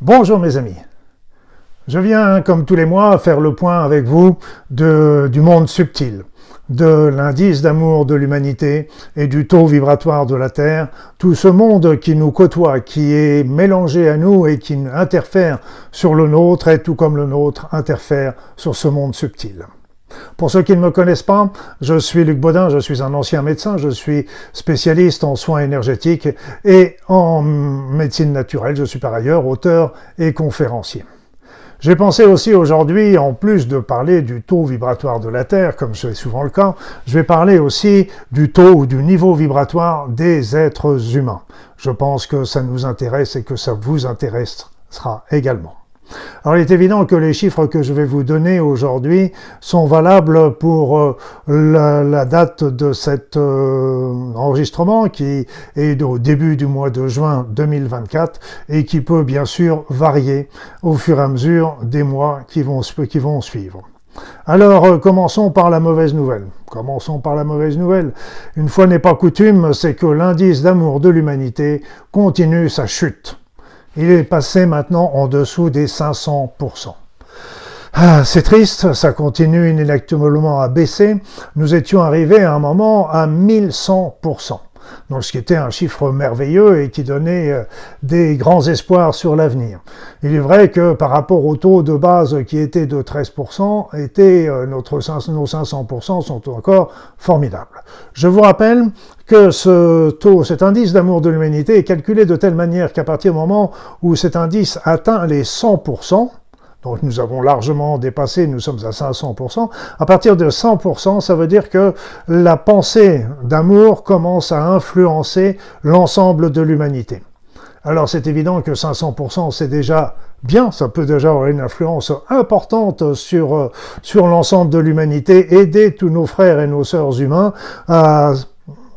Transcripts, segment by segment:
Bonjour mes amis, je viens comme tous les mois faire le point avec vous du monde subtil, de l'indice d'amour de l'humanité et du taux vibratoire de la Terre, tout ce monde qui nous côtoie, qui est mélangé à nous et qui interfère sur le nôtre et tout comme le nôtre interfère sur ce monde subtil. Pour ceux qui ne me connaissent pas, je suis Luc Baudin, je suis un ancien médecin, je suis spécialiste en soins énergétiques et en médecine naturelle. Je suis par ailleurs auteur et conférencier. J'ai pensé aussi aujourd'hui, en plus de parler du taux vibratoire de la Terre, comme c'est souvent le cas, je vais parler aussi du taux ou du niveau vibratoire des êtres humains. Je pense que ça nous intéresse et que ça vous intéressera également. Alors il est évident que les chiffres que je vais vous donner aujourd'hui sont valables pour la date de cet enregistrement qui est au début du mois de juin 2024 et qui peut bien sûr varier au fur et à mesure des mois qui vont suivre. Alors, commençons par la mauvaise nouvelle. Une fois n'est pas coutume, c'est que l'indice d'amour de l'humanité continue sa chute. Il est passé maintenant en dessous des 500%. C'est triste, ça continue inéluctablement à baisser. Nous étions arrivés à un moment à 1100%. Donc, ce qui était un chiffre merveilleux et qui donnait des grands espoirs sur l'avenir. Il est vrai que par rapport au taux de base qui était de 13%, nos 500% sont encore formidables. Je vous rappelle que cet indice d'amour de l'humanité est calculé de telle manière qu'à partir du moment où cet indice atteint les 100%, donc nous avons largement dépassé, nous sommes à 500%. À partir de 100%, ça veut dire que la pensée d'amour commence à influencer l'ensemble de l'humanité. Alors c'est évident que 500% c'est déjà bien, ça peut déjà avoir une influence importante sur l'ensemble de l'humanité, aider tous nos frères et nos sœurs humains à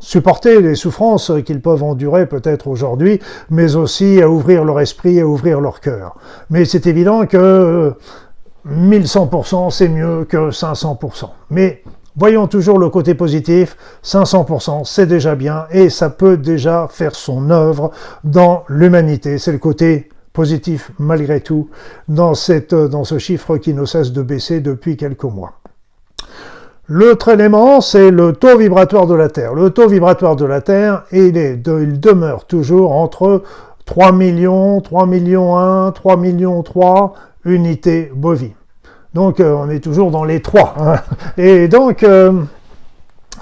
supporter les souffrances qu'ils peuvent endurer peut-être aujourd'hui, mais aussi à ouvrir leur esprit, à ouvrir leur cœur. Mais c'est évident que 1100% c'est mieux que 500%. Mais voyons toujours le côté positif, 500% c'est déjà bien et ça peut déjà faire son œuvre dans l'humanité. C'est le côté positif malgré tout dans ce chiffre qui ne cesse de baisser depuis quelques mois. L'autre élément, c'est le taux vibratoire de la Terre. Le taux vibratoire de la Terre, il demeure toujours entre 3 millions, 3 millions 1, 3 millions 3 unités bovines. Donc, on est toujours dans les 3. Hein. Et donc,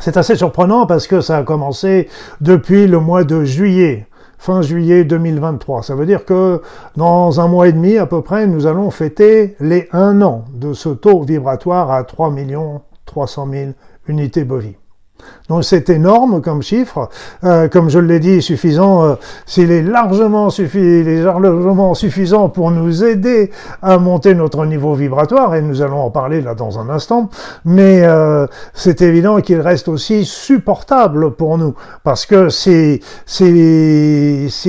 c'est assez surprenant parce que ça a commencé depuis le mois de juillet. Fin juillet 2023. Ça veut dire que dans un mois et demi à peu près, nous allons fêter les 1 an de ce taux vibratoire à 3 300 000 unités bovines. Donc c'est énorme comme chiffre, comme je l'ai dit, suffisant, s'il est largement suffisant pour nous aider à monter notre niveau vibratoire, et nous allons en parler là dans un instant, mais c'est évident qu'il reste aussi supportable pour nous, parce que s'il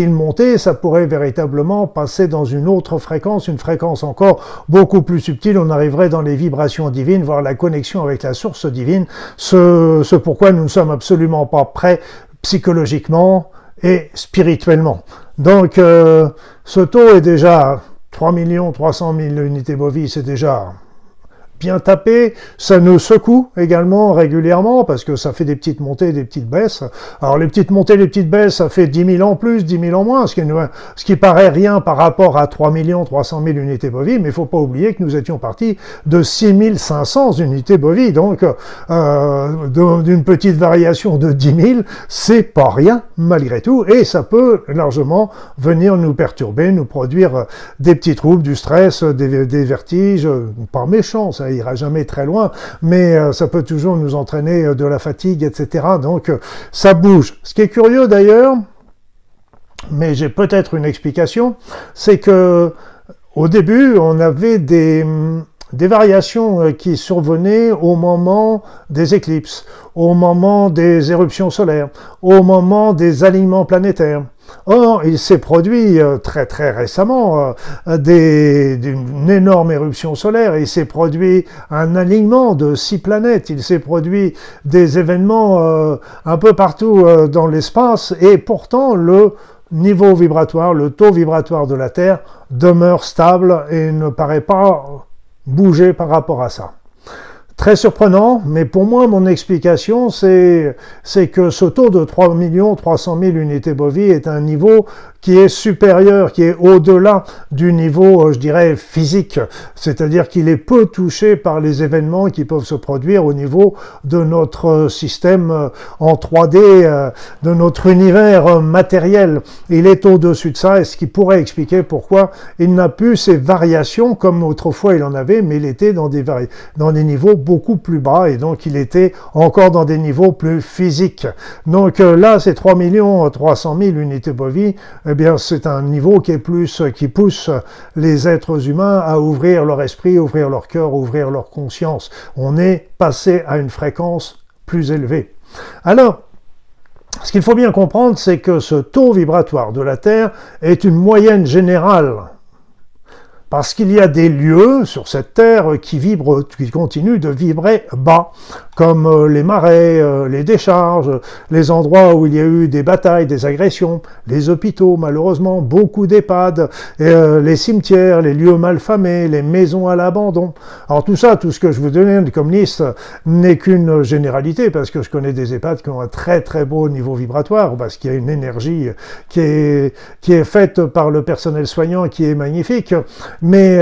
montait, ça pourrait véritablement passer dans une autre fréquence, une fréquence encore beaucoup plus subtile, on arriverait dans les vibrations divines, voire la connexion avec la source divine, ce pourquoi nous ne sommes absolument pas prêts psychologiquement et spirituellement. Donc, ce taux est déjà 3 300 000 unités bovines, c'est déjà bien tapé, ça nous secoue également régulièrement parce que ça fait des petites montées, des petites baisses. Alors les petites montées, les petites baisses, ça fait 10 000 en plus, 10 000 en moins, ce qui paraît rien par rapport à 3 300 000 unités bovines, mais il faut pas oublier que nous étions partis de 6 500 unités bovines, donc d'une petite variation de 10 000, c'est pas rien malgré tout, et ça peut largement venir nous perturber, nous produire des petits troubles, du stress, des vertiges, pas méchants, ça ira jamais très loin, mais ça peut toujours nous entraîner de la fatigue, etc. Donc ça bouge. Ce qui est curieux d'ailleurs, mais j'ai peut-être une explication, c'est que au début, on avait des variations qui survenaient au moment des éclipses, au moment des éruptions solaires, au moment des alignements planétaires. Or, il s'est produit très très récemment une énorme éruption solaire, il s'est produit un alignement de 6 planètes, il s'est produit des événements un peu partout dans l'espace, et pourtant le niveau vibratoire, le taux vibratoire de la Terre demeure stable et ne paraît pas bouger par rapport à ça. Très surprenant, mais pour moi, mon explication, c'est que ce taux de 3 300 000 unités bovies est un niveau qui est supérieur, qui est au-delà du niveau, je dirais, physique. C'est-à-dire qu'il est peu touché par les événements qui peuvent se produire au niveau de notre système en 3D, de notre univers matériel. Il est au-dessus de ça, et ce qui pourrait expliquer pourquoi il n'a plus ces variations comme autrefois il en avait, mais il était dans des niveaux beaucoup plus bas, et donc il était encore dans des niveaux plus physiques. Donc là, ces 3 300 000 unités bovies, eh bien, c'est un niveau qui pousse les êtres humains à ouvrir leur esprit, ouvrir leur cœur, ouvrir leur conscience. On est passé à une fréquence plus élevée. Alors, ce qu'il faut bien comprendre, c'est que ce taux vibratoire de la Terre est une moyenne générale. Parce qu'il y a des lieux sur cette terre qui continuent de vibrer bas, comme les marais, les décharges, les endroits où il y a eu des batailles, des agressions, les hôpitaux, malheureusement, beaucoup d'EHPAD, les cimetières, les lieux malfamés, les maisons à l'abandon. Alors tout ça, tout ce que je vous donne comme liste n'est qu'une généralité, parce que je connais des EHPAD qui ont un très très beau niveau vibratoire, parce qu'il y a une énergie qui est faite par le personnel soignant qui est magnifique. Mais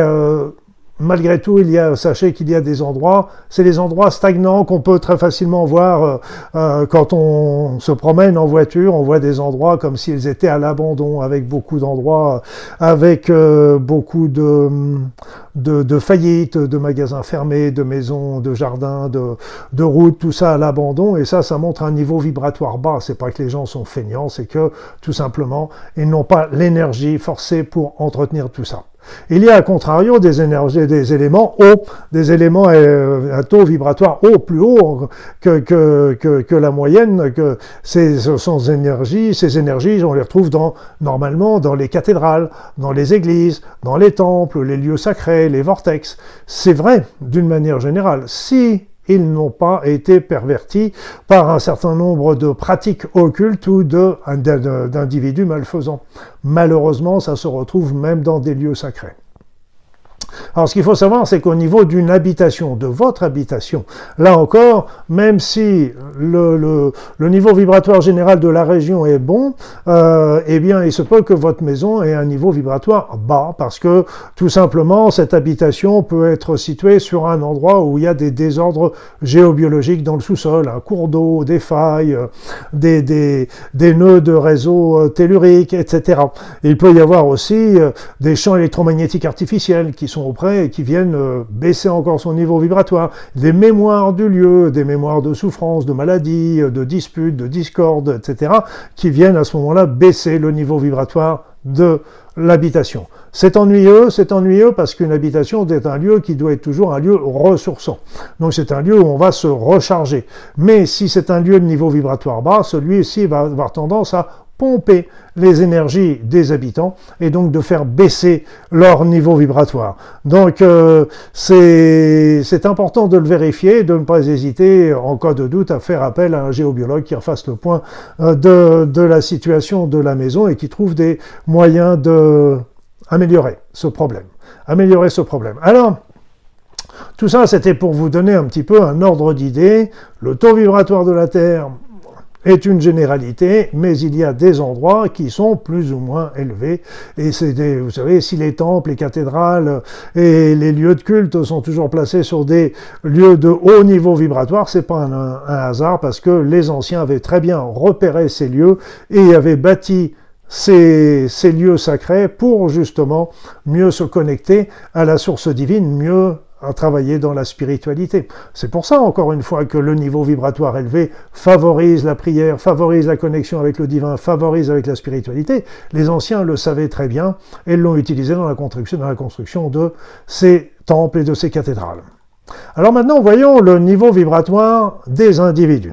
malgré tout, sachez qu'il y a des endroits, c'est les endroits stagnants qu'on peut très facilement voir quand on se promène en voiture. On voit des endroits comme s'ils étaient à l'abandon, avec beaucoup d'endroits, avec beaucoup de faillites, de magasins fermés, de maisons, de jardins, de routes, tout ça à l'abandon. Et ça montre un niveau vibratoire bas. C'est pas que les gens sont feignants, c'est que tout simplement, ils n'ont pas l'énergie forcée pour entretenir tout ça. Il y a à contrario des éléments hauts, des éléments à taux vibratoire haut, plus haut que la moyenne, que ces énergies, on les retrouve normalement dans les cathédrales, dans les églises, dans les temples, les lieux sacrés, les vortex. C'est vrai d'une manière générale. Si ils n'ont pas été pervertis par un certain nombre de pratiques occultes ou d'individus malfaisants. Malheureusement, ça se retrouve même dans des lieux sacrés. Alors, ce qu'il faut savoir, c'est qu'au niveau d'une habitation, de votre habitation, là encore, même si le niveau vibratoire général de la région est bon, eh bien, il se peut que votre maison ait un niveau vibratoire bas, parce que, tout simplement, cette habitation peut être située sur un endroit où il y a des désordres géobiologiques dans le sous-sol, un cours d'eau, des failles, des nœuds de réseaux telluriques, etc. Il peut y avoir aussi des champs électromagnétiques artificiels qui sont auprès et qui viennent baisser encore son niveau vibratoire, des mémoires du lieu, des mémoires de souffrance, de maladie, de disputes, de discorde, etc., qui viennent à ce moment-là baisser le niveau vibratoire de l'habitation. C'est ennuyeux parce qu'une habitation est un lieu qui doit être toujours un lieu ressourçant. Donc c'est un lieu où on va se recharger. Mais si c'est un lieu de niveau vibratoire bas, celui-ci va avoir tendance à pomper les énergies des habitants et donc de faire baisser leur niveau vibratoire. Donc c'est important de le vérifier, de ne pas hésiter en cas de doute à faire appel à un géobiologue qui refasse le point de la situation de la maison et qui trouve des moyens d'améliorer ce problème. Alors, tout ça, c'était pour vous donner un petit peu un ordre d'idée. Le taux vibratoire de la Terre est une généralité, mais il y a des endroits qui sont plus ou moins élevés. Et vous savez, si les temples, les cathédrales et les lieux de culte sont toujours placés sur des lieux de haut niveau vibratoire, c'est pas un hasard, parce que les anciens avaient très bien repéré ces lieux et avaient bâti ces lieux sacrés pour justement mieux se connecter à la source divine, mieux à travailler dans la spiritualité. C'est pour ça, encore une fois, que le niveau vibratoire élevé favorise la prière, favorise la connexion avec le divin, favorise avec la spiritualité. Les anciens le savaient très bien et l'ont utilisé dans la construction de ces temples et de ces cathédrales. Alors maintenant, voyons le niveau vibratoire des individus.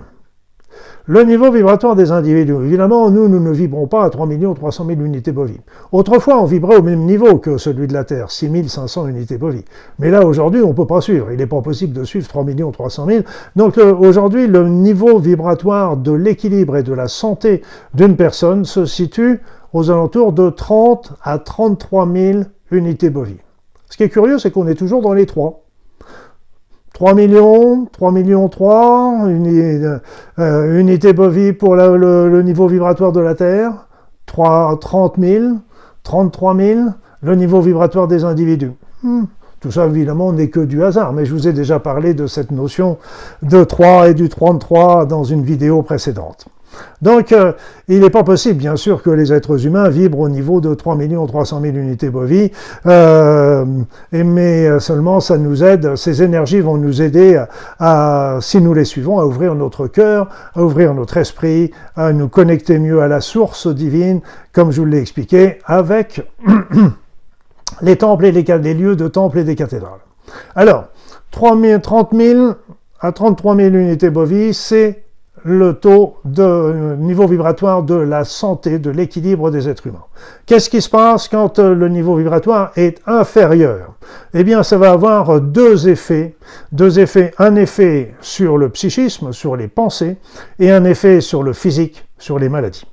Le niveau vibratoire des individus. Évidemment, nous ne vibrons pas à 3 300 000 unités bovies. Autrefois, on vibrait au même niveau que celui de la Terre, 6 500 unités bovies. Mais là, aujourd'hui, on ne peut pas suivre. Il n'est pas possible de suivre 3 300 000. Donc aujourd'hui, le niveau vibratoire de l'équilibre et de la santé d'une personne se situe aux alentours de 30 à 33 000 unités bovies. Ce qui est curieux, c'est qu'on est toujours dans les 3. 3 millions, 3 millions 3, unités bovies pour le niveau vibratoire de la Terre, 30 000, 33 000, le niveau vibratoire des individus. Tout ça, évidemment, n'est que du hasard, mais je vous ai déjà parlé de cette notion de 3 et du 33 dans une vidéo précédente. Donc, il n'est pas possible, bien sûr, que les êtres humains vibrent au niveau de 3 300 000 unités bovies, mais seulement ça nous aide, ces énergies vont nous aider, si nous les suivons, à ouvrir notre cœur, à ouvrir notre esprit, à nous connecter mieux à la source divine, comme je vous l'ai expliqué, avec les temples et les lieux de temples et des cathédrales. Alors, 30 000 à 33 000 unités bovies, c'est le taux de niveau vibratoire de la santé, de l'équilibre des êtres humains. Qu'est-ce qui se passe quand le niveau vibratoire est inférieur? Eh bien, ça va avoir deux effets. Un effet sur le psychisme, sur les pensées, et un effet sur le physique, sur les maladies.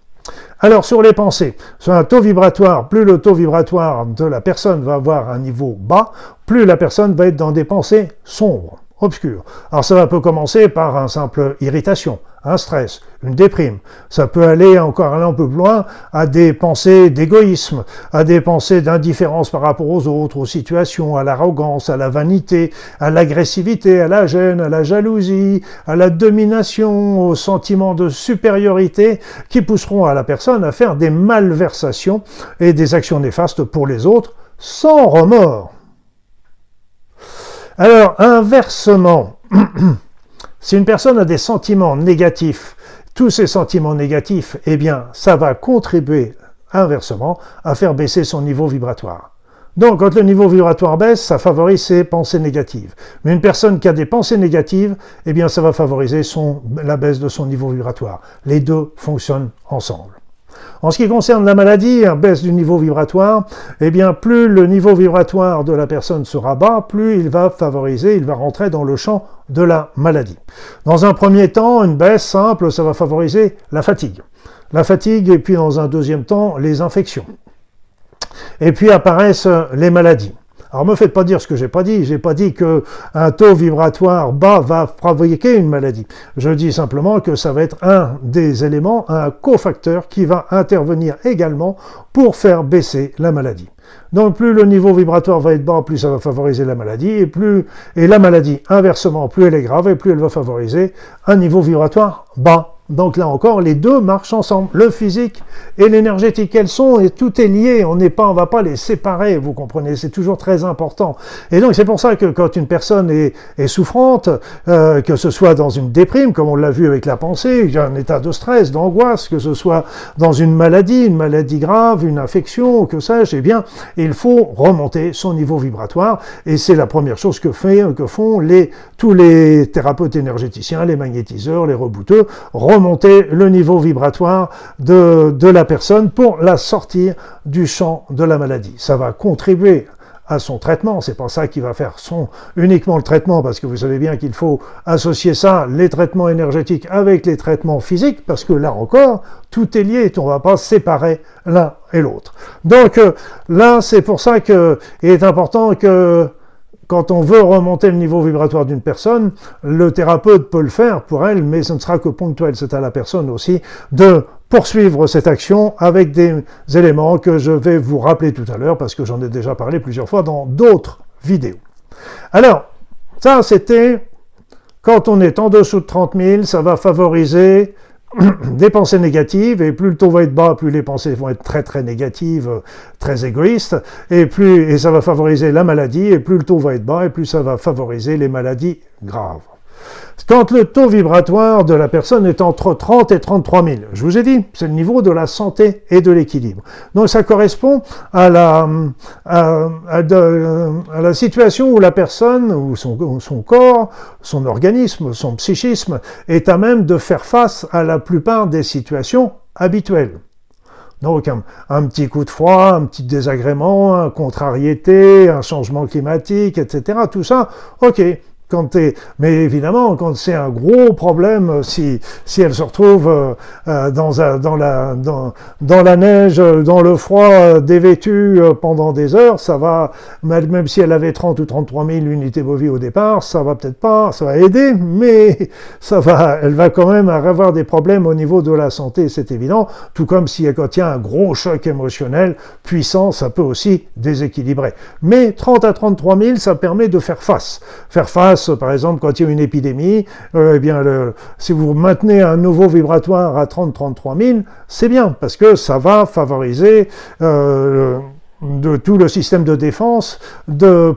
Alors, sur les pensées, sur un taux vibratoire, plus le taux vibratoire de la personne va avoir un niveau bas, plus la personne va être dans des pensées sombres, obscures. Alors, ça peut commencer par une simple irritation, un stress, une déprime. Ça peut aller encore un peu plus loin à des pensées d'égoïsme, à des pensées d'indifférence par rapport aux autres, aux situations, à l'arrogance, à la vanité, à l'agressivité, à la gêne, à la jalousie, à la domination, au sentiment de supériorité qui pousseront à la personne à faire des malversations et des actions néfastes pour les autres sans remords. Alors, inversement, si une personne a des sentiments négatifs, tous ces sentiments négatifs, eh bien, ça va contribuer inversement à faire baisser son niveau vibratoire. Donc, quand le niveau vibratoire baisse, ça favorise ses pensées négatives. Mais une personne qui a des pensées négatives, eh bien, ça va favoriser la baisse de son niveau vibratoire. Les deux fonctionnent ensemble. En ce qui concerne la maladie, la baisse du niveau vibratoire, eh bien, plus le niveau vibratoire de la personne sera bas, plus il va rentrer dans le champ de la maladie. Dans un premier temps, une baisse simple, ça va favoriser la fatigue. La fatigue, et puis dans un deuxième temps, les infections. Et puis apparaissent les maladies. Alors, ne me faites pas dire ce que j'ai pas dit. J'ai pas dit qu'un taux vibratoire bas va provoquer une maladie. Je dis simplement que ça va être un des éléments, un cofacteur qui va intervenir également pour faire baisser la maladie. Donc, plus le niveau vibratoire va être bas, plus ça va favoriser la maladie, et la maladie, inversement, plus elle est grave, et plus elle va favoriser un niveau vibratoire bas. Donc là encore, les deux marchent ensemble, le physique et l'énergétique. Elles sont, et tout est lié, on va pas les séparer, vous comprenez, c'est toujours très important. Et donc c'est pour ça que quand une personne est souffrante, que ce soit dans une déprime, comme on l'a vu avec la pensée, un état de stress, d'angoisse, que ce soit dans une maladie grave, une infection, que sais-je, eh bien, il faut remonter son niveau vibratoire, et c'est la première chose que font tous les thérapeutes énergéticiens, les magnétiseurs, les rebooteux, remonter le niveau vibratoire de la personne pour la sortir du champ de la maladie. Ça va contribuer à son traitement, c'est pas ça qui va faire uniquement le traitement, parce que vous savez bien qu'il faut associer ça, les traitements énergétiques avec les traitements physiques, parce que là encore, tout est lié, on ne va pas séparer l'un et l'autre. Donc là, c'est pour ça qu'il est important que quand on veut remonter le niveau vibratoire d'une personne, le thérapeute peut le faire pour elle, mais ce ne sera que ponctuel. C'est à la personne aussi de poursuivre cette action avec des éléments que je vais vous rappeler tout à l'heure, parce que j'en ai déjà parlé plusieurs fois dans d'autres vidéos. Alors, ça c'était, quand on est en dessous de 30 000, ça va favoriser des pensées négatives, et plus le taux va être bas, plus les pensées vont être très très négatives, très égoïstes, et ça va favoriser la maladie, et plus le taux va être bas, et plus ça va favoriser les maladies graves. Quand le taux vibratoire de la personne est entre 30 et 33 000, je vous ai dit, c'est le niveau de la santé et de l'équilibre. Donc ça correspond à la situation où la personne, ou son corps, son organisme, son psychisme est à même de faire face à la plupart des situations habituelles. Donc un petit coup de froid, un petit désagrément, une contrariété, un changement climatique, etc. Tout ça, ok. Mais évidemment, quand c'est un gros problème, si elle se retrouve dans la neige, dans le froid, dévêtue pendant des heures, ça va, même si elle avait 30 ou 33 000 unités bovies au départ, ça va peut-être pas, ça va aider, mais elle va quand même avoir des problèmes au niveau de la santé, c'est évident, tout comme quand il y a un gros choc émotionnel puissant, ça peut aussi déséquilibrer. Mais 30 à 33 000, ça permet de faire face. Faire face, par exemple, quand il y a une épidémie, si vous maintenez un niveau vibratoire à 30-33 000, c'est bien, parce que ça va favoriser de tout le système de défense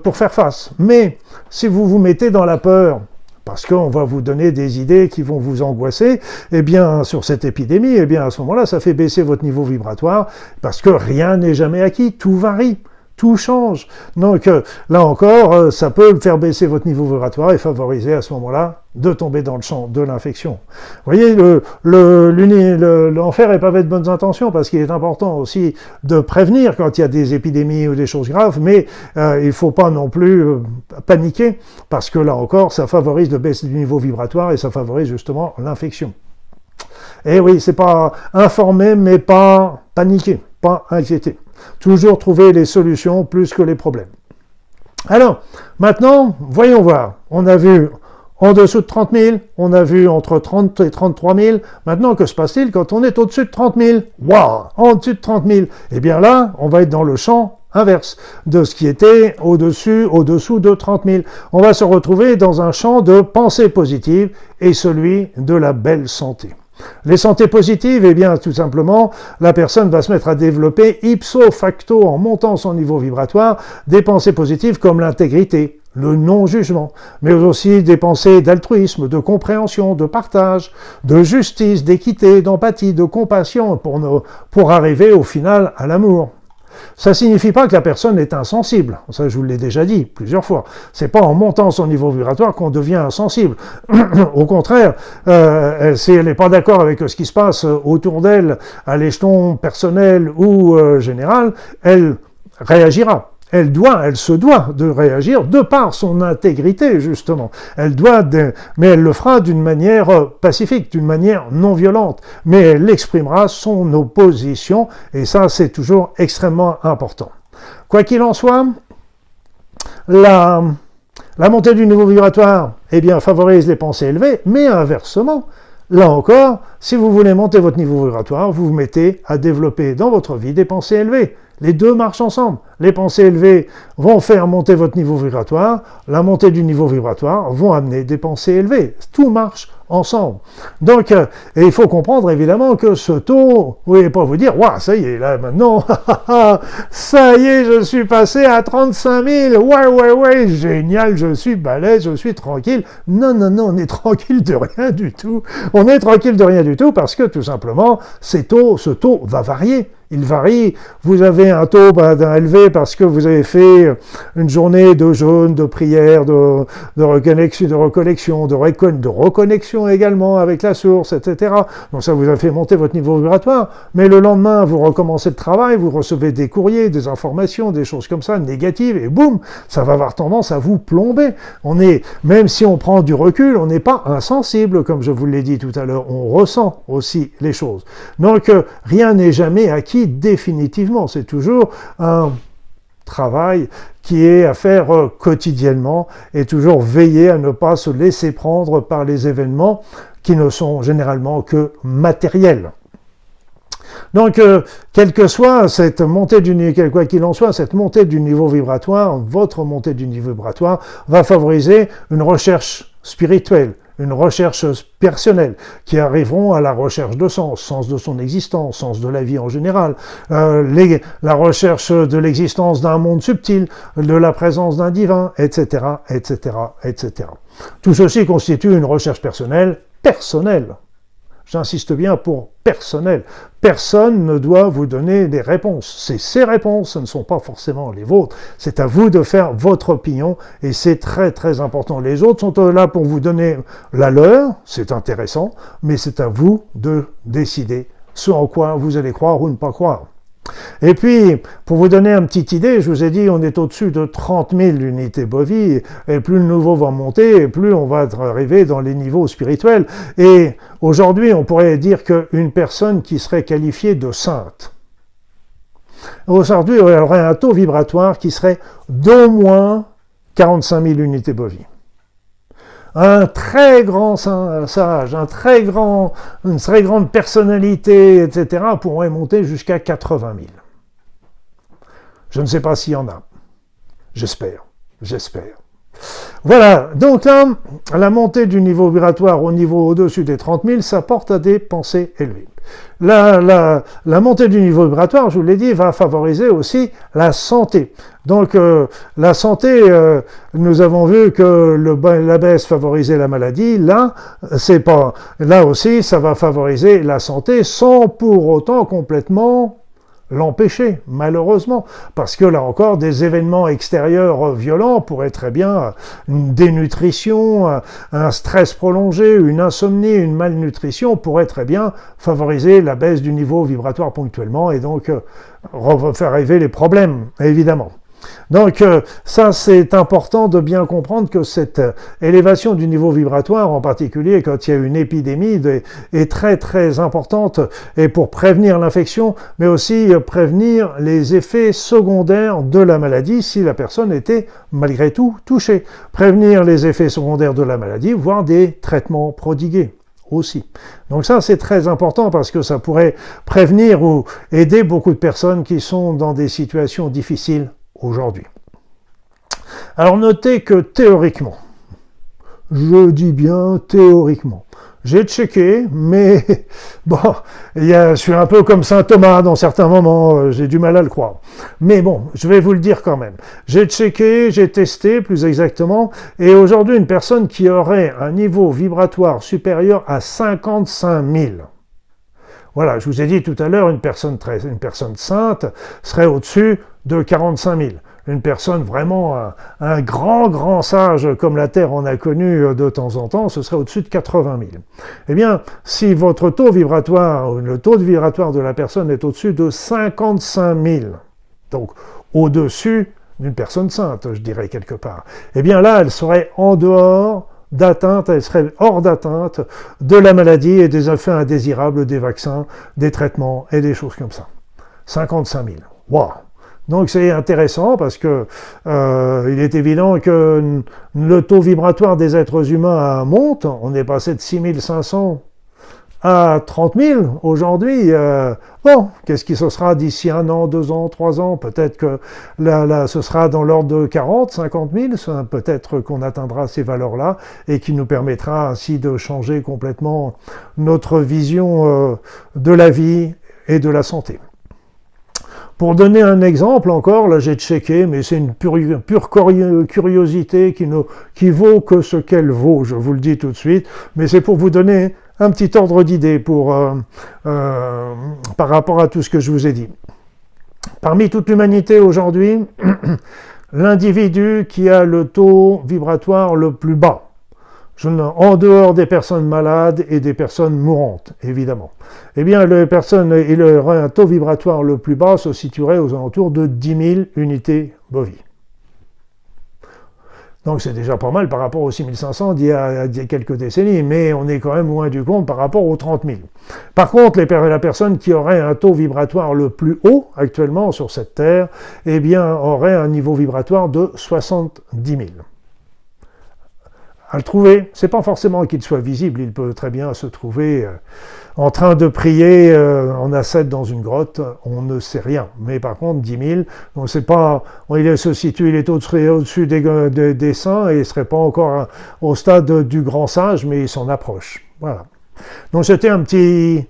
pour faire face. Mais si vous vous mettez dans la peur, parce qu'on va vous donner des idées qui vont vous angoisser, eh bien, sur cette épidémie, eh bien, à ce moment-là, ça fait baisser votre niveau vibratoire, parce que rien n'est jamais acquis, tout varie. Tout change. Donc là encore, ça peut faire baisser votre niveau vibratoire et favoriser à ce moment-là de tomber dans le champ de l'infection. Vous voyez, l'enfer est pavé de bonnes intentions parce qu'il est important aussi de prévenir quand il y a des épidémies ou des choses graves, mais il ne faut pas non plus paniquer parce que là encore, ça favorise le baisse du niveau vibratoire et ça favorise justement l'infection. Et oui, c'est pas informer, mais pas paniquer, pas inquiéter. Toujours trouver les solutions plus que les problèmes. Alors, maintenant, voyons voir. On a vu en dessous de 30 000, on a vu entre 30 et 33 000. Maintenant, que se passe-t-il quand on est au-dessus de 30 000 ? Waouh ! En dessus de 30 000. Eh bien là, on va être dans le champ inverse de ce qui était au-dessous de 30 000. On va se retrouver dans un champ de pensée positive et celui de la belle santé. Les santé positives, eh bien, tout simplement, la personne va se mettre à développer ipso facto, en montant son niveau vibratoire, des pensées positives comme l'intégrité, le non-jugement, mais aussi des pensées d'altruisme, de compréhension, de partage, de justice, d'équité, d'empathie, de compassion, pour arriver au final à l'amour. Ça ne signifie pas que la personne est insensible. Ça, je vous l'ai déjà dit plusieurs fois. C'est pas en montant son niveau vibratoire qu'on devient insensible. Au contraire, si elle n'est pas d'accord avec ce qui se passe autour d'elle, à l'échelon personnel ou général, elle réagira. Elle se doit de réagir de par son intégrité, justement. Mais elle le fera d'une manière pacifique, d'une manière non violente. Mais elle exprimera son opposition, et ça, c'est toujours extrêmement important. Quoi qu'il en soit, la montée du niveau vibratoire, eh bien, favorise les pensées élevées, mais inversement, là encore, si vous voulez monter votre niveau vibratoire, vous vous mettez à développer dans votre vie des pensées élevées. Les deux marchent ensemble. Les pensées élevées vont faire monter votre niveau vibratoire, la montée du niveau vibratoire vont amener des pensées élevées. Tout marche ensemble. Donc, et il faut comprendre évidemment que ce taux, vous ne pouvez pas vous dire, waouh, ça y est, là maintenant, ça y est, je suis passé à 35 000, ouais, génial, je suis balèze, je suis tranquille. Non, on est tranquille de rien du tout. On est tranquille de rien du tout parce que tout simplement, ce taux va varier. Il varie. Vous avez un taux élevé parce que vous avez fait une journée de jeûne, de prière, de reconnexion, de reconnexion également avec la source, etc. Donc ça vous a fait monter votre niveau vibratoire. Mais le lendemain, vous recommencez le travail, vous recevez des courriers, des informations, des choses comme ça, négatives, et boum, ça va avoir tendance à vous plomber. Même si on prend du recul, on n'est pas insensible, comme je vous l'ai dit tout à l'heure. On ressent aussi les choses. Donc rien n'est jamais acquis définitivement, c'est toujours un travail qui est à faire quotidiennement et toujours veiller à ne pas se laisser prendre par les événements qui ne sont généralement que matériels. Donc, quelle que soit cette montée quoi qu'il en soit, cette montée du niveau vibratoire, votre montée du niveau vibratoire va favoriser une recherche spirituelle, une recherche personnelle, qui arriveront à la recherche de sens de son existence, sens de la vie en général, la recherche de l'existence d'un monde subtil, de la présence d'un divin, etc., etc., etc. Tout ceci constitue une recherche personnelle. J'insiste bien pour personnel. Personne ne doit vous donner des réponses. C'est ces réponses, ce ne sont pas forcément les vôtres. C'est à vous de faire votre opinion et c'est très très important. Les autres sont là pour vous donner la leur, c'est intéressant, mais c'est à vous de décider ce en quoi vous allez croire ou ne pas croire. Et puis, pour vous donner une petite idée, je vous ai dit, on est au-dessus de 30 000 unités bovies, et plus le niveau va monter, et plus on va arriver dans les niveaux spirituels. Et aujourd'hui, on pourrait dire qu'une personne qui serait qualifiée de sainte, aujourd'hui, elle aurait un taux vibratoire qui serait d'au moins 45 000 unités bovies. Un très grand sage, une très grande personnalité, etc., pourrait monter jusqu'à 80 000. Je ne sais pas s'il y en a. J'espère. Voilà, donc là, la montée du niveau vibratoire au niveau au-dessus des 30 000, ça porte à des pensées élevées. La montée du niveau vibratoire, je vous l'ai dit, va favoriser aussi la santé. Donc la santé, nous avons vu que la baisse favorisait la maladie. Là aussi, ça va favoriser la santé sans pour autant complètement l'empêcher, malheureusement, parce que là encore, des événements extérieurs violents pourraient très bien, une dénutrition, un stress prolongé, une insomnie, une malnutrition pourraient très bien favoriser la baisse du niveau vibratoire ponctuellement et donc faire arriver les problèmes, évidemment. Donc ça, c'est important de bien comprendre que cette élévation du niveau vibratoire, en particulier quand il y a une épidémie, est très très importante et pour prévenir l'infection, mais aussi prévenir les effets secondaires de la maladie si la personne était malgré tout touchée. Prévenir les effets secondaires de la maladie, voire des traitements prodigués aussi. Donc ça, c'est très important parce que ça pourrait prévenir ou aider beaucoup de personnes qui sont dans des situations difficiles aujourd'hui. Alors notez que théoriquement, je dis bien théoriquement, j'ai checké, mais bon, je suis un peu comme saint Thomas dans certains moments, j'ai du mal à le croire. Mais bon, je vais vous le dire quand même. J'ai checké, j'ai testé plus exactement, et aujourd'hui une personne qui aurait un niveau vibratoire supérieur à 55 000, voilà, je vous ai dit tout à l'heure, une personne sainte serait au-dessus de 45 000. Une personne vraiment, un grand sage comme la Terre en a connu de temps en temps, ce serait au-dessus de 80 000. Eh bien, si votre taux vibratoire, ou le taux de vibratoire de la personne est au-dessus de 55 000, donc au-dessus d'une personne sainte, je dirais quelque part, eh bien là, elle serait en dehors d'atteinte, elle serait hors d'atteinte de la maladie et des effets indésirables des vaccins, des traitements et des choses comme ça. 55 000. Waouh! Donc c'est intéressant parce que il est évident que le taux vibratoire des êtres humains monte. On est passé de 6 500 à 30 000 aujourd'hui. Bon, qu'est-ce qui se sera d'ici 1 an, 2 ans, 3 ans? Peut-être que là, ce sera dans l'ordre de 40, 50 000. Peut-être qu'on atteindra ces valeurs-là et qui nous permettra ainsi de changer complètement notre vision de la vie et de la santé. Pour donner un exemple encore, là j'ai checké, mais c'est une pure curiosité qui vaut que ce qu'elle vaut, je vous le dis tout de suite, mais c'est pour vous donner un petit ordre d'idée par rapport à tout ce que je vous ai dit. Parmi toute l'humanité aujourd'hui, l'individu qui a le taux vibratoire le plus bas, en dehors des personnes malades et des personnes mourantes, évidemment. Eh bien, un taux vibratoire le plus bas se situerait aux alentours de 10 000 unités bovies. Donc c'est déjà pas mal par rapport aux 6 500 d'il y a quelques décennies, mais on est quand même loin du compte par rapport aux 30 000. Par contre, la personne qui aurait un taux vibratoire le plus haut actuellement sur cette Terre, eh bien, aurait un niveau vibratoire de 70 000. À le trouver, c'est pas forcément qu'il soit visible, il peut très bien se trouver en train de prier en ascète dans une grotte, on ne sait rien. Mais par contre, 10 000, on sait pas, il est au-dessus des saints et il serait pas encore au stade du grand sage, mais il s'en approche. Voilà. Donc c'était un petit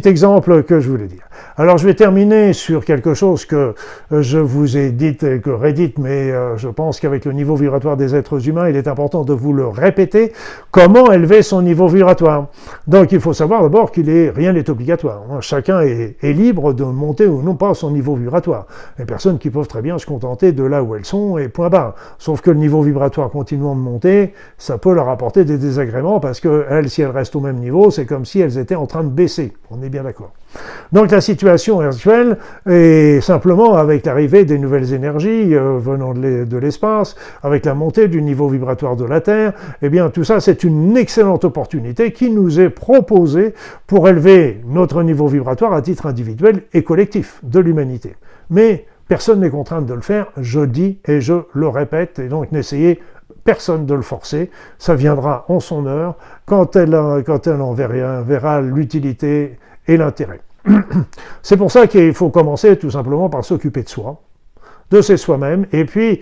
exemple que je voulais dire. Alors je vais terminer sur quelque chose que je vous ai dit, que redite, mais je pense qu'avec le niveau vibratoire des êtres humains, il est important de vous le répéter. Comment élever son niveau vibratoire? Donc il faut savoir d'abord rien n'est obligatoire. Chacun est libre de monter ou non pas son niveau vibratoire. Les personnes qui peuvent très bien se contenter de là où elles sont et point barre. Sauf que le niveau vibratoire continuant de monter, ça peut leur apporter des désagréments parce que elles, si elles restent au même niveau, c'est comme si elles étaient en train de baisser. assez, on est bien d'accord. Donc la situation actuelle est simplement avec l'arrivée des nouvelles énergies venant de l'espace, avec la montée du niveau vibratoire de la Terre, eh bien tout ça c'est une excellente opportunité qui nous est proposée pour élever notre niveau vibratoire à titre individuel et collectif de l'humanité. Mais personne n'est contraint de le faire, je dis et je le répète, et donc n'essayez personne de le forcer, ça viendra en son heure quand elle en verra l'utilité et l'intérêt. C'est pour ça qu'il faut commencer tout simplement par s'occuper de soi, de ses soi-même, et puis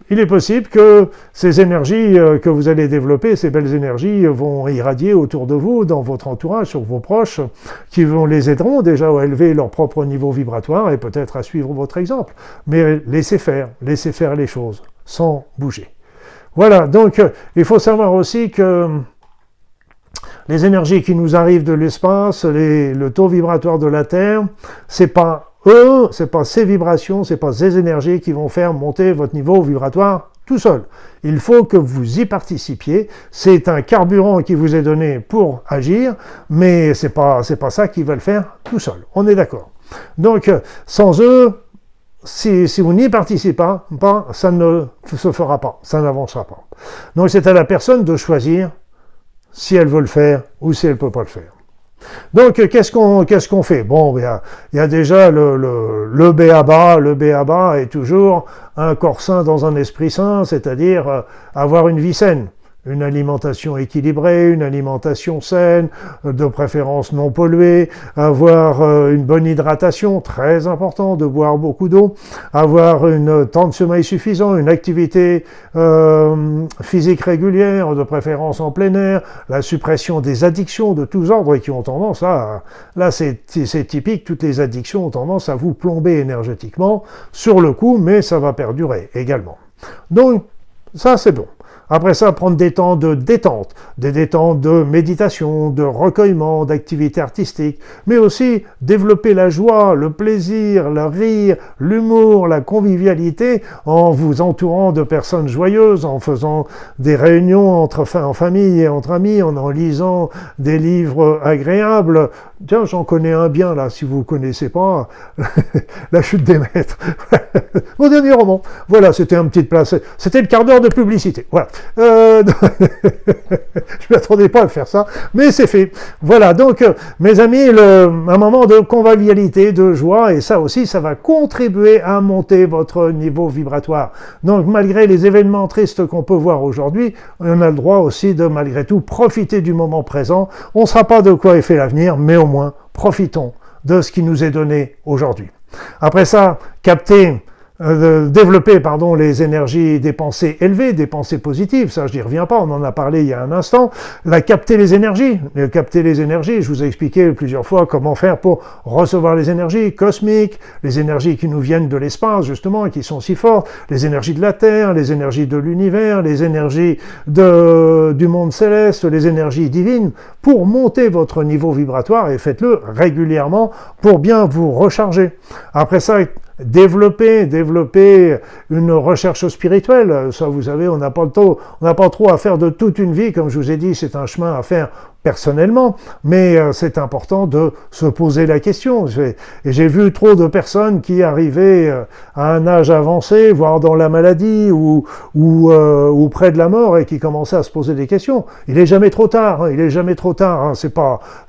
il est possible que ces énergies que vous allez développer, ces belles énergies vont irradier autour de vous, dans votre entourage, sur vos proches, qui les aideront déjà à élever leur propre niveau vibratoire et peut-être à suivre votre exemple. Mais laissez faire les choses, sans bouger. Voilà, donc il faut savoir aussi que les énergies qui nous arrivent de l'espace, le taux vibratoire de la Terre, c'est pas eux, c'est pas ces vibrations, c'est pas ces énergies qui vont faire monter votre niveau vibratoire tout seul. Il faut que vous y participiez. C'est un carburant qui vous est donné pour agir, mais c'est pas ça qui va le faire tout seul. On est d'accord. Donc, sans eux, si vous n'y participez pas, ça ne se fera pas, ça n'avancera pas. Donc, c'est à la personne de choisir si elle veut le faire ou si elle ne peut pas le faire. Donc, qu'est-ce qu'on fait? Bon, il y a déjà le b.a.-ba. Le b.a.-ba est toujours un corps sain dans un esprit sain, c'est-à-dire avoir une vie saine. Une alimentation équilibrée, une alimentation saine, de préférence non polluée, avoir une bonne hydratation, très important, de boire beaucoup d'eau, avoir un temps de sommeil suffisant, une activité physique régulière, de préférence en plein air, la suppression des addictions de tous ordres et qui ont tendance là c'est typique, toutes les addictions ont tendance à vous plomber énergétiquement sur le coup, mais ça va perdurer également. Donc, ça c'est bon. Après ça, prendre des temps de détente, des détentes de méditation, de recueillement, d'activités artistiques, mais aussi développer la joie, le plaisir, le rire, l'humour, la convivialité, en vous entourant de personnes joyeuses, en faisant des réunions en famille et entre amis, en lisant des livres agréables. Tiens, j'en connais un bien là, si vous ne connaissez pas, La chute des maîtres. Mon dernier roman. Voilà, c'était un petit place. C'était le quart d'heure de publicité. Voilà. Je ne m'attendais pas à faire ça, mais c'est fait. Voilà, donc, mes amis, un moment de convivialité, de joie, et ça aussi, ça va contribuer à monter votre niveau vibratoire. Donc, malgré les événements tristes qu'on peut voir aujourd'hui, on a le droit aussi de, malgré tout, profiter du moment présent. On ne saura pas de quoi est fait l'avenir, mais au moins, profitons de ce qui nous est donné aujourd'hui. Après ça, développer les énergies des pensées élevées, des pensées positives, ça je n'y reviens pas, on en a parlé il y a un instant, capter les énergies, je vous ai expliqué plusieurs fois comment faire pour recevoir les énergies cosmiques, les énergies qui nous viennent de l'espace justement, et qui sont si fortes, les énergies de la Terre, les énergies de l'univers, les énergies du monde céleste, les énergies divines, pour monter votre niveau vibratoire, et faites-le régulièrement pour bien vous recharger. Après ça, développer une recherche spirituelle. Ça, vous savez, on n'a pas trop à faire de toute une vie. Comme je vous ai dit, c'est un chemin à faire personnellement, mais c'est important de se poser la question. Et j'ai vu trop de personnes qui arrivaient à un âge avancé, voire dans la maladie ou près de la mort, et qui commençaient à se poser des questions. Il est jamais trop tard. Il est jamais trop tard.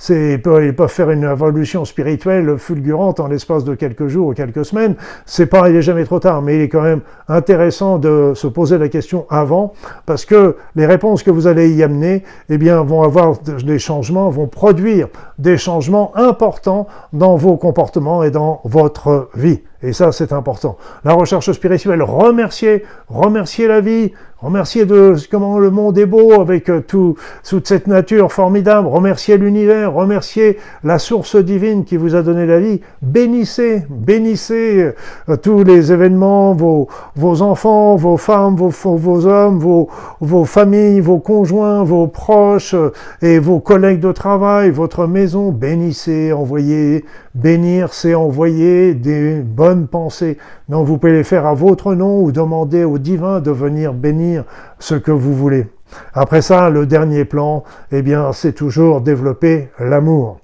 Ils peuvent faire une évolution spirituelle fulgurante en l'espace de quelques jours ou quelques semaines. Il est jamais trop tard, mais il est quand même intéressant de se poser la question avant, parce que les réponses que vous allez y amener, vont produire des changements importants dans vos comportements et dans votre vie. Et ça, c'est important. La recherche spirituelle, remercier la vie, remercier de comment le monde est beau avec toute cette nature formidable, remercier l'univers, remercier la source divine qui vous a donné la vie. Bénissez tous les événements, vos enfants, vos femmes, vos hommes, vos familles, vos conjoints, vos proches et vos collègues de travail, votre maison. Bénissez, envoyez. Bénir, c'est envoyer des bonnes pensées. Donc vous pouvez les faire à votre nom ou demander au divin de venir bénir ce que vous voulez. Après ça, le dernier plan, c'est toujours développer l'amour.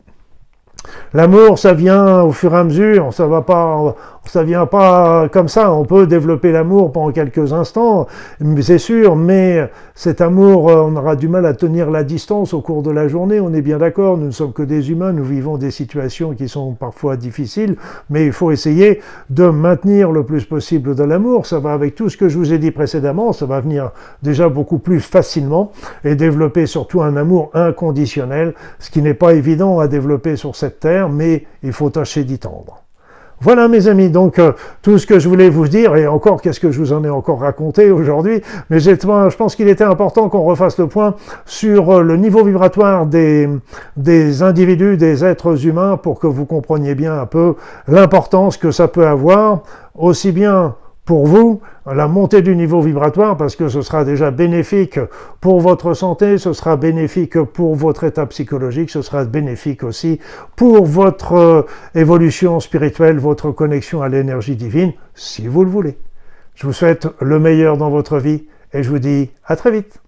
L'amour, ça vient au fur et à mesure, ça vient pas comme ça. On peut développer l'amour pendant quelques instants, c'est sûr, mais cet amour, on aura du mal à tenir la distance au cours de la journée. On est bien d'accord, nous ne sommes que des humains, nous vivons des situations qui sont parfois difficiles, mais il faut essayer de maintenir le plus possible de l'amour. Ça va avec tout ce que je vous ai dit précédemment, ça va venir déjà beaucoup plus facilement et développer surtout un amour inconditionnel, ce qui n'est pas évident à développer sur cette terre, mais il faut tâcher d'y tendre. Voilà mes amis, donc tout ce que je voulais vous dire, et encore qu'est-ce que je vous en ai encore raconté aujourd'hui, mais je pense qu'il était important qu'on refasse le point sur le niveau vibratoire des individus, des êtres humains, pour que vous compreniez bien un peu l'importance que ça peut avoir, aussi bien pour vous, la montée du niveau vibratoire, parce que ce sera déjà bénéfique pour votre santé, ce sera bénéfique pour votre état psychologique, ce sera bénéfique aussi pour votre évolution spirituelle, votre connexion à l'énergie divine, si vous le voulez. Je vous souhaite le meilleur dans votre vie et je vous dis à très vite.